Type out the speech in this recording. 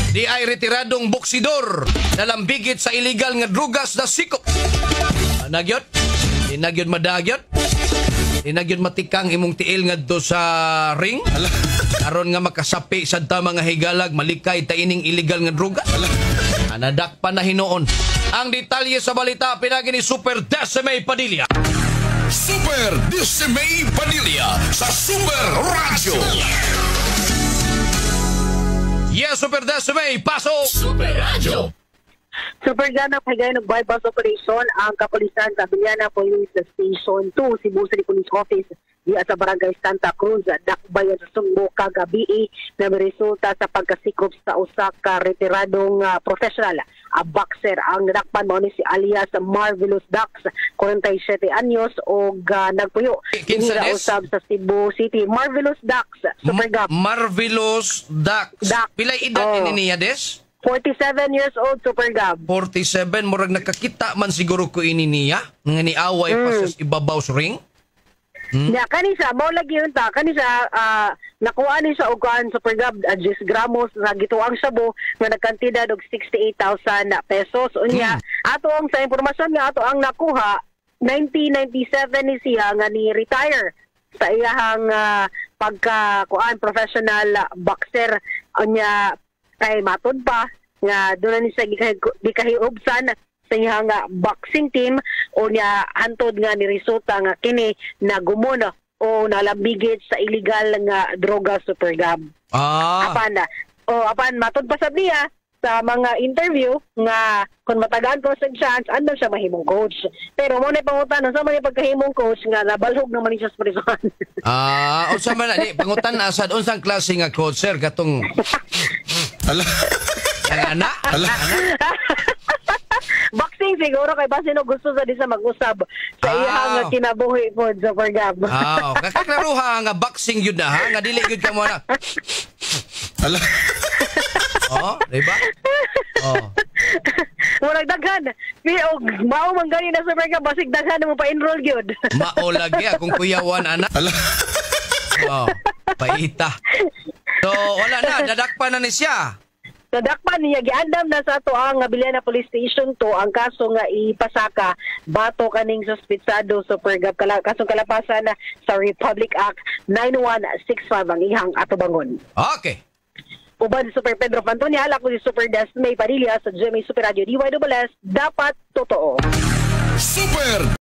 Di ay retiradong boksidor na lambigit sa illegal nga drugas na sikop. Nagyot? Di nagyot madagyot? Di nagyot matikang imong tiil nga do sa ring? Aron nga makasapi sa mga higalag malikay ta ining illegal nga drugas? Nadak pa na hinoon. Ang detalye sa balita pinagi ni Super Decime Padilla. Super Decime Padilla sa Super Radio. Yes, Super Decime, paso! Super Radio. Super ganap higay ng bypass operation ang kapulisan sa Biliana Police Station 2, Cebu City Police Office diya sa Barangay Santa Cruz, Dakbayan sa Sugbo kagabi na resulta sa pagkasikop sa usa ka retiradong professional boxer. Ang dakpan mo ni si alias Marvelous Dax, 47 anyos o nagpuyo Kinsa usab sa Cebu City. Marvelous Dax, Super Gap. Marvelous Dax. Pilay edad niya des? 47 years old, Super Gab. 47, murag nakakita man siguro ko ini niya nga niaway pa sa ibabaw sa ring. Ya, kanisa mao lagi yun ta. Kanisa nakuha ni sa ugan Super Gab 10 gramos sa gituang sabo nga nagkantidad og 68,000 pesos. Unya ato ang sa impormasyon nga ato ang nakuha 1997 ni siya nga ni retire sa iyahang pagka professional boxer. Unya kay matod pa nga doon ni sa gikahiubsan sa iyang boxing team o niya hantod nga ni resulta nga kini nagumon o nalambigit sa illegal nga droga, Super Gab. Apan matod pa sab niya sa mga interview nga kung matagaan ko sa chance andun siya mahimong coach. Pero mo na pangutan sa mga pagkahimong coach nga nabalhog naman siya sa prison. Unsa man ni pangutan asad unsang klase nga coach sir katong ana? Boxing siguro kay base no gusto sa di sa mag-usab sa iyang kinabuhi po, Super Gab. Kakaklaruha nga boxing yun na ha nga dili yun ka mo na. Diba? Walang daghan. Pero mao man gani na Super Gab basig daghan mo pa enroll gyud. Mao lagi akong kuyawan ana. Paita. So wala na dadakpan na ni siya. Nadakpan niya, giandam na sa ato ang Biliana Police Station 2 ang kaso nga ipasaka bato kaning suspitsado Super Gab kasong kalapasan sa Republic Act 9165 ang ihang atubangon. Okay. Uban Super Pedro Pantonia, ala ko si Super Decime Padilla sa GMA Super Radio DYWS, dapat totoo. Super